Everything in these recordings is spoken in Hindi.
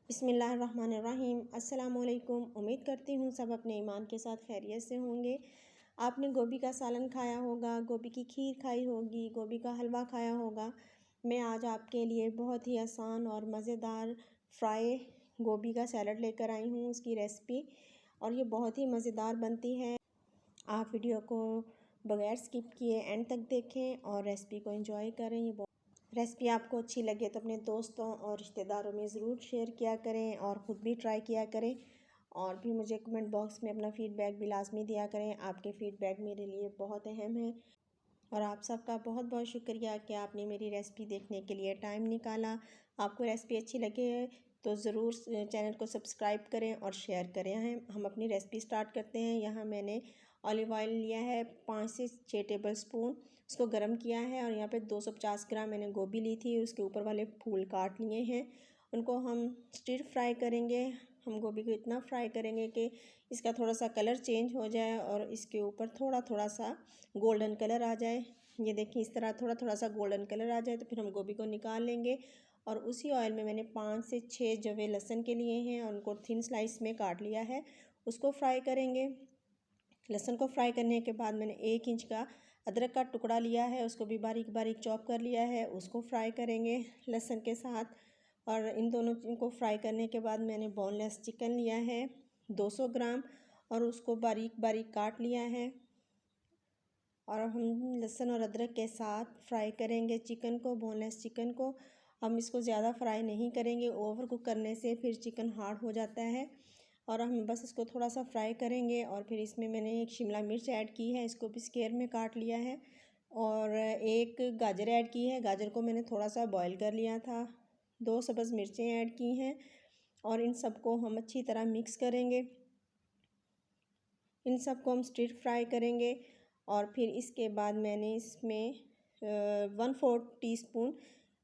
बिस्मिल्लाहिर्रहमानिर्रहीम। अस्सलामुअलैकुम। उम्मीद करती हूँ सब अपने ईमान के साथ खैरियत से होंगे। आपने गोभी का सालन खाया होगा, गोभी की खीर खाई होगी, गोभी का हलवा खाया होगा। मैं आज आपके लिए बहुत ही आसान और मज़ेदार फ्राई गोभी का सैलड लेकर आई हूँ, उसकी रेसिपी। और ये बहुत ही मज़ेदार बनती है। आप वीडियो को बगैर स्किप किए एंड तक देखें और रेसिपी को एंजॉय करें। ये रेसिपी आपको अच्छी लगे तो अपने दोस्तों और रिश्तेदारों में ज़रूर शेयर किया करें और ख़ुद भी ट्राई किया करें। और फिर मुझे कमेंट बॉक्स में अपना फ़ीडबैक भी लाजमी दिया करें। आपके फ़ीडबैक मेरे लिए बहुत अहम है। और आप सबका बहुत बहुत शुक्रिया कि आपने मेरी रेसिपी देखने के लिए टाइम निकाला। आपको रेसिपी अच्छी लगे तो ज़रूर चैनल को सब्सक्राइब करें और शेयर करें। हम अपनी रेसिपी स्टार्ट करते हैं। यहाँ मैंने ऑलिव ऑयल लिया है 5 से 6 टेबल स्पून, उसको गर्म किया है। और यहाँ पे 250 ग्राम मैंने गोभी ली थी, उसके ऊपर वाले फूल काट लिए हैं। उनको हम स्टिर फ्राई करेंगे। हम गोभी को इतना फ्राई करेंगे कि इसका थोड़ा सा कलर चेंज हो जाए और इसके ऊपर थोड़ा थोड़ा सा गोल्डन कलर आ जाए। ये देखिए, इस तरह थोड़ा थोड़ा सा गोल्डन कलर आ जाए तो फिर हम गोभी को निकाल लेंगे। और उसी ऑयल में मैंने 5 से 6 जवे लहसुन के लिए हैं और उनको थिन स्लाइस में काट लिया है, उसको फ्राई करेंगे। लहसुन को फ्राई करने के बाद मैंने 1 इंच का अदरक का टुकड़ा लिया है, उसको भी बारीक बारीक चॉप कर लिया है, उसको फ्राई करेंगे लहसुन के साथ। और इन दोनों को फ्राई करने के बाद मैंने बोनलेस चिकन लिया है 200 ग्राम और उसको बारीक बारीक काट लिया है। और हम लहसुन और अदरक के साथ फ्राई करेंगे चिकन को, बोनलेस चिकन को। हम इसको ज़्यादा फ्राई नहीं करेंगे, ओवर कुक करने से फिर चिकन हार्ड हो जाता है। और हम बस इसको थोड़ा सा फ्राई करेंगे। और फिर इसमें मैंने एक शिमला मिर्च ऐड की है, इसको भी स्क्वायर में काट लिया है। और एक गाजर ऐड की है, गाजर को मैंने थोड़ा सा बॉईल कर लिया था। 2 सब्ज़ मिर्चें ऐड की हैं और इन सबको हम अच्छी तरह मिक्स करेंगे। इन सबको हम स्टिर फ्राई करेंगे। और फिर इसके बाद मैंने इसमें 1/4 टीस्पून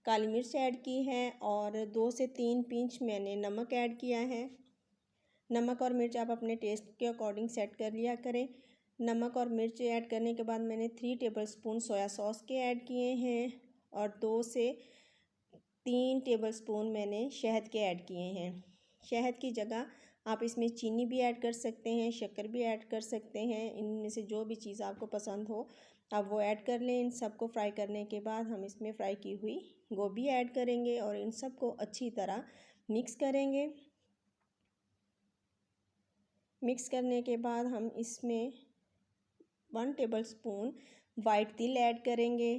काली मिर्च ऐड की है और 2 से 3 पिंच मैंने नमक ऐड किया है। नमक और मिर्च आप अपने टेस्ट के अकॉर्डिंग सेट कर लिया करें। नमक और मिर्च ऐड करने के बाद मैंने 3 टेबलस्पून सोया सॉस के ऐड किए हैं और 2 से 3 टेबलस्पून मैंने शहद के ऐड किए हैं। शहद की जगह आप इसमें चीनी भी ऐड कर सकते हैं, शक्कर भी ऐड कर सकते हैं। इनमें से जो भी चीज़ आपको पसंद हो आप वो ऐड कर लें। इन सबको फ्राई करने के बाद हम इसमें फ्राई की हुई गोभी ऐड करेंगे और इन सबको अच्छी तरह मिक्स करेंगे। मिक्स करने के बाद हम इसमें 1 टेबलस्पून वाइट तिल ऐड करेंगे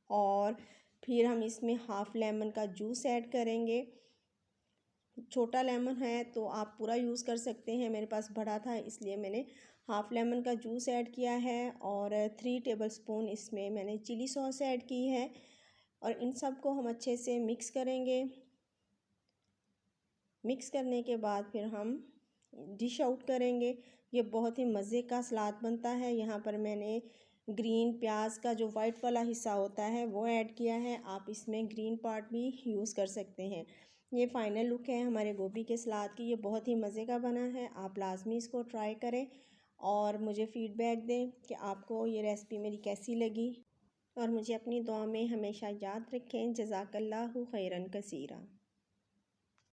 और फिर हम इसमें हाफ़ लेमन का जूस ऐड करेंगे। छोटा लेमन है तो आप पूरा यूज़ कर सकते हैं, मेरे पास बड़ा था इसलिए मैंने हाफ़ लेमन का जूस ऐड किया है। और 3 टेबलस्पून इसमें मैंने चिली सॉस ऐड की है। और इन सब को हम अच्छे से मिक्स करेंगे। मिक्स करने के बाद फिर हम डिश आउट करेंगे। ये बहुत ही मज़े का सलाद बनता है। यहाँ पर मैंने ग्रीन प्याज का जो वाइट वाला हिस्सा होता है वो ऐड किया है, आप इसमें ग्रीन पार्ट भी यूज़ कर सकते हैं। ये फ़ाइनल लुक है हमारे गोभी के सलाद की। ये बहुत ही मज़े का बना है, आप लाजमी इसको ट्राई करें और मुझे फ़ीडबैक दें कि आपको ये रेसिपी मेरी कैसी लगी। और मुझे अपनी दुआ में हमेशा याद रखें। जज़ाकल्लाहु खैरन कसीरा।